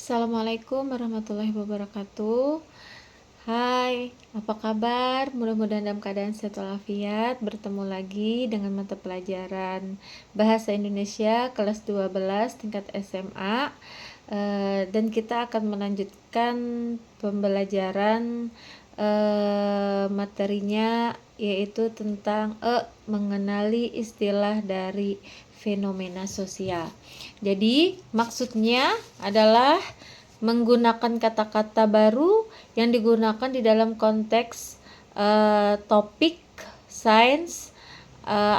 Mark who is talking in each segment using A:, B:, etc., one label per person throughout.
A: Assalamualaikum warahmatullahi wabarakatuh. Hai, apa kabar? Mudah-mudahan dalam keadaan sehat walafiat. Bertemu lagi dengan mata pelajaran Bahasa Indonesia kelas 12 tingkat SMA. Dan kita akan melanjutkan pembelajaran materinya, yaitu tentang mengenali istilah dari fenomena sosial. Jadi maksudnya adalah menggunakan kata-kata baru yang digunakan di dalam konteks topik sains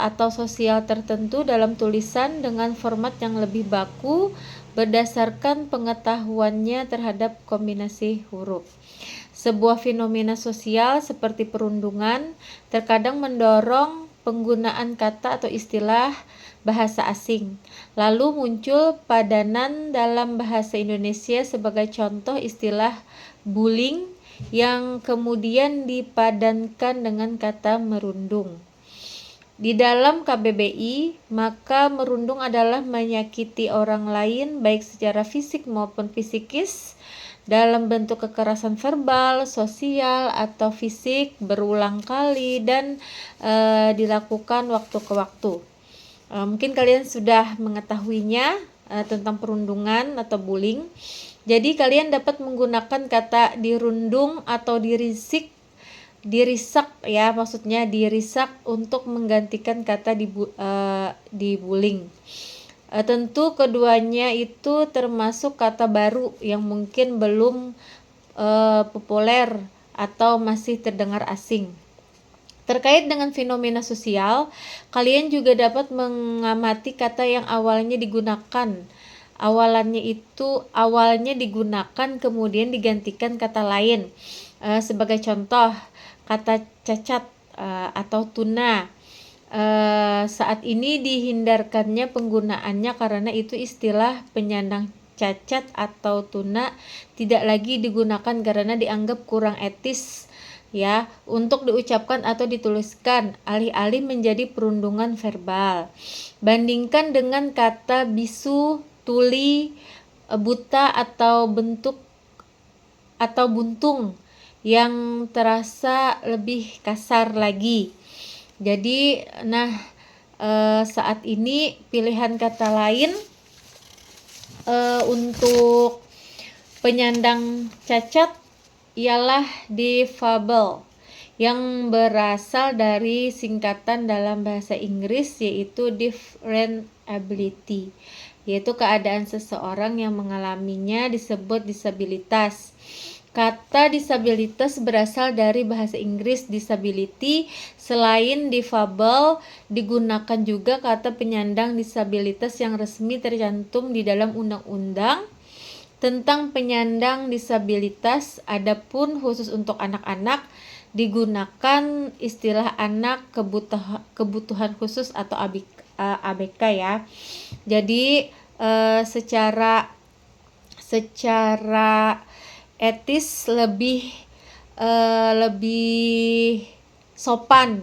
A: atau sosial tertentu dalam tulisan dengan format yang lebih baku berdasarkan pengetahuannya terhadap kombinasi huruf. Sebuah fenomena sosial seperti perundungan terkadang mendorong penggunaan kata atau istilah bahasa asing. Lalu muncul padanan dalam bahasa Indonesia sebagai contoh istilah bullying yang kemudian dipadankan dengan kata merundung. Di dalam KBBI, maka merundung adalah menyakiti orang lain baik secara fisik maupun psikis dalam bentuk kekerasan verbal, sosial, atau fisik berulang kali dan dilakukan waktu ke waktu. Mungkin kalian sudah mengetahuinya tentang perundungan atau bullying. Jadi kalian dapat menggunakan kata dirundung atau dirisak ya, maksudnya dirisak untuk menggantikan kata dibullying. Tentu keduanya itu termasuk kata baru yang mungkin belum populer atau masih terdengar asing. Terkait dengan fenomena sosial, kalian juga dapat mengamati kata yang awalnya digunakan kemudian digantikan kata lain. Sebagai contoh, kata cacat atau tuna. Saat ini dihindarkannya penggunaannya karena itu istilah penyandang cacat atau tuna tidak lagi digunakan karena dianggap kurang etis ya untuk diucapkan atau dituliskan, alih-alih menjadi perundungan verbal. Bandingkan dengan kata bisu, tuli, buta atau buntung yang terasa lebih kasar lagi. Jadi saat ini pilihan kata lain untuk penyandang cacat ialah difabel, yang berasal dari singkatan dalam bahasa Inggris yaitu different ability, yaitu keadaan seseorang yang mengalaminya disebut disabilitas. Kata disabilitas berasal dari bahasa Inggris disability. Selain difabel, digunakan juga kata penyandang disabilitas yang resmi tercantum di dalam undang-undang tentang penyandang disabilitas. Adapun khusus untuk anak-anak digunakan istilah anak kebutuhan khusus atau ABK ya. Jadi secara etis lebih sopan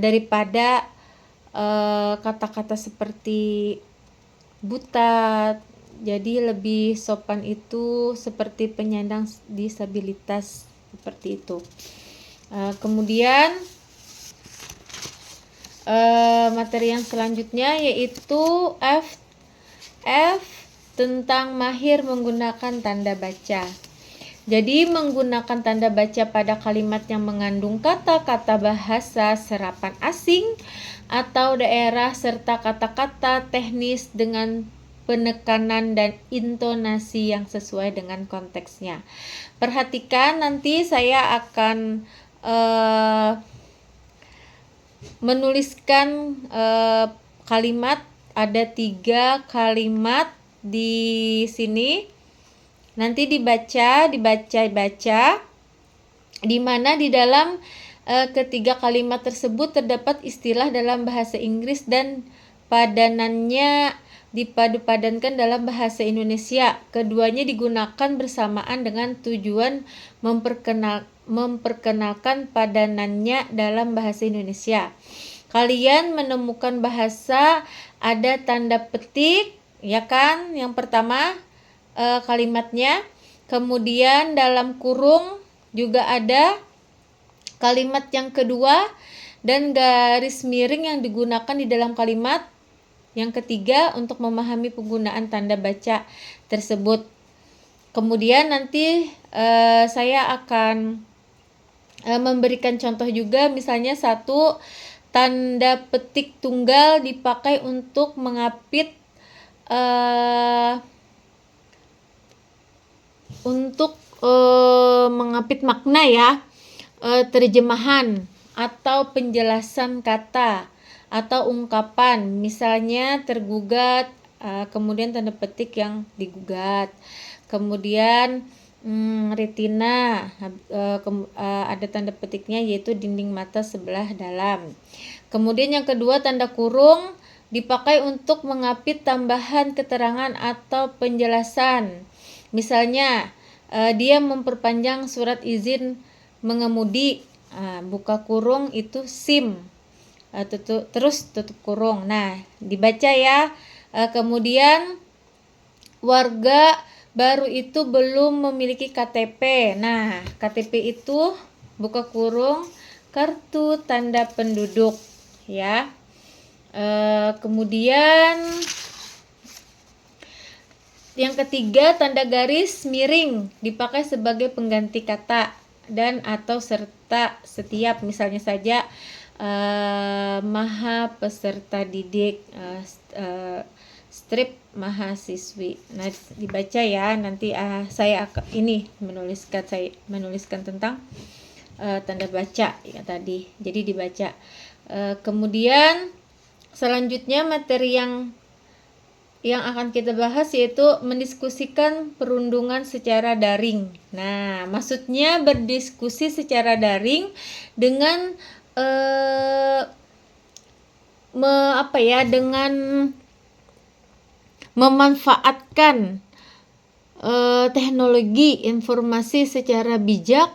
A: daripada kata-kata seperti buta. Jadi lebih sopan itu seperti penyandang disabilitas, seperti itu. Kemudian materi yang selanjutnya yaitu F tentang mahir menggunakan tanda baca. Jadi menggunakan tanda baca pada kalimat yang mengandung kata-kata bahasa serapan asing atau daerah serta kata-kata teknis dengan penekanan dan intonasi yang sesuai dengan konteksnya. Perhatikan, nanti saya akan menuliskan kalimat, ada 3 kalimat di sini. Nanti dibaca, di mana di dalam ketiga kalimat tersebut terdapat istilah dalam bahasa Inggris dan padanannya dipadu-padankan dalam bahasa Indonesia. Keduanya digunakan bersamaan dengan tujuan memperkenalkan padanannya dalam bahasa Indonesia. Kalian menemukan bahasa ada tanda petik, ya kan? Yang pertama kalimatnya. Kemudian dalam kurung juga ada kalimat yang kedua, dan garis miring yang digunakan di dalam kalimat yang ketiga untuk memahami penggunaan tanda baca tersebut. Kemudian nanti saya akan memberikan contoh juga, misalnya satu, tanda petik tunggal dipakai untuk mengapit makna ya, terjemahan atau penjelasan kata atau ungkapan, misalnya tergugat, kemudian tanda petik yang digugat. Kemudian retina, ada tanda petiknya yaitu dinding mata sebelah dalam. Kemudian yang kedua, tanda kurung dipakai untuk mengapit tambahan keterangan atau penjelasan. Misalnya dia memperpanjang surat izin mengemudi, buka kurung itu SIM, terus tutup kurung. Nah, dibaca ya. Kemudian warga baru itu belum memiliki KTP. Nah, KTP itu buka kurung kartu tanda penduduk ya. Kemudian yang ketiga, tanda garis miring dipakai sebagai pengganti kata dan atau serta setiap, misalnya saja maha peserta didik, strip mahasiswi. Nah, dibaca ya. Nanti saya menuliskan tentang tanda baca ya tadi. Jadi dibaca. Kemudian selanjutnya materi yang akan kita bahas yaitu mendiskusikan perundungan secara daring. Nah, maksudnya berdiskusi secara daring dengan dengan memanfaatkan teknologi informasi secara bijak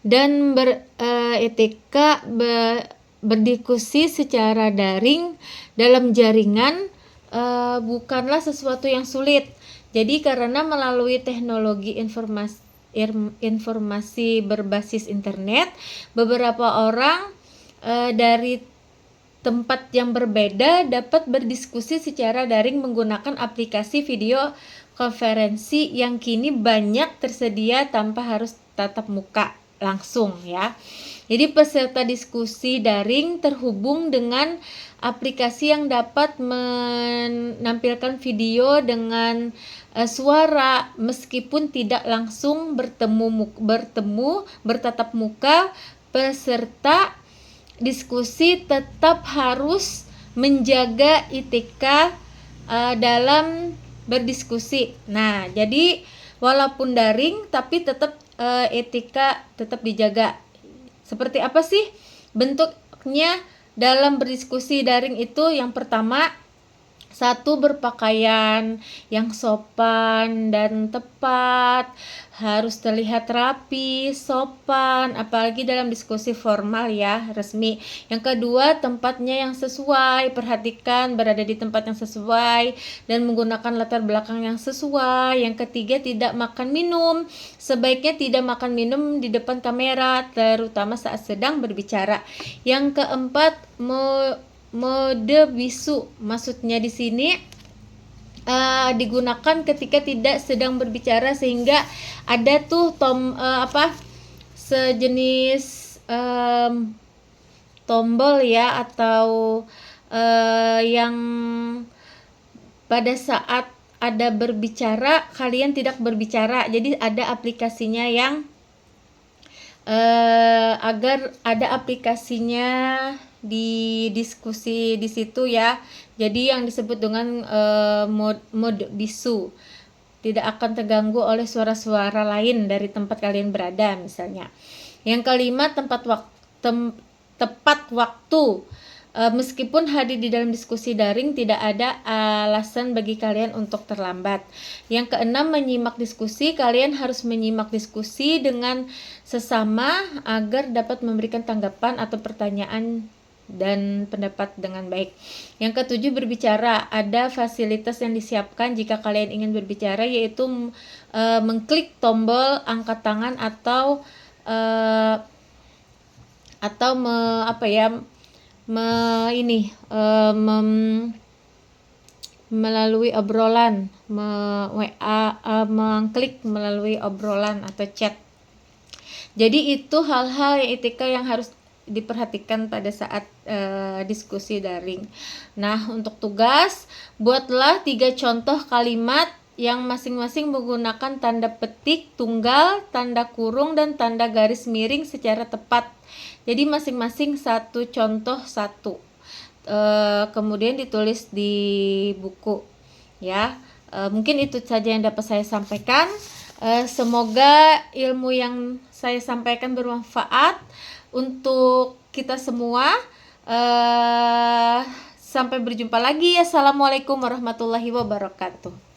A: dan beretika, berdiskusi secara daring dalam jaringan bukanlah sesuatu yang sulit. Jadi karena melalui teknologi informasi berbasis internet, beberapa orang dari tempat yang berbeda dapat berdiskusi secara daring menggunakan aplikasi video konferensi yang kini banyak tersedia tanpa harus tatap muka langsung ya. Jadi peserta diskusi daring terhubung dengan aplikasi yang dapat menampilkan video dengan suara meskipun tidak langsung bertatap muka. Peserta diskusi tetap harus menjaga etika dalam berdiskusi. Nah, jadi walaupun daring tapi tetap etika tetap dijaga. Seperti apa sih bentuknya dalam berdiskusi daring itu? Yang pertama, satu, berpakaian yang sopan dan tepat, harus terlihat rapi, sopan, apalagi dalam diskusi formal ya, resmi. Yang kedua, tempatnya yang sesuai, perhatikan berada di tempat yang sesuai dan menggunakan latar belakang yang sesuai. Yang ketiga, tidak makan minum, sebaiknya tidak makan minum di depan kamera, terutama saat sedang berbicara. Yang keempat, mode bisu, maksudnya di sini digunakan ketika tidak sedang berbicara, sehingga ada tuh sejenis tombol ya, atau yang pada saat ada berbicara kalian tidak berbicara. Jadi ada aplikasinya yang agar ada aplikasinya di diskusi di situ ya. Jadi yang disebut dengan mode bisu, tidak akan terganggu oleh suara-suara lain dari tempat kalian berada misalnya. Yang kelima, tepat waktu. Meskipun hadir di dalam diskusi daring, tidak ada alasan bagi kalian untuk terlambat. Yang keenam, menyimak diskusi. Kalian harus menyimak diskusi dengan sesama agar dapat memberikan tanggapan atau pertanyaan dan pendapat dengan baik. Yang ketujuh, berbicara. Ada fasilitas yang disiapkan jika kalian ingin berbicara, yaitu mengklik tombol angkat tangan atau melalui obrolan, mengklik melalui obrolan atau chat. Jadi itu hal-hal yang etika yang harus diperhatikan pada saat diskusi daring. Nah, untuk tugas, buatlah 3 contoh kalimat yang masing-masing menggunakan tanda petik tunggal, tanda kurung, dan tanda garis miring secara tepat. Jadi masing-masing 1 contoh 1. Kemudian ditulis di buku, ya. Mungkin itu saja yang dapat saya sampaikan. Semoga ilmu yang saya sampaikan bermanfaat untuk kita semua. Sampai berjumpa lagi. Assalamualaikum warahmatullahi wabarakatuh.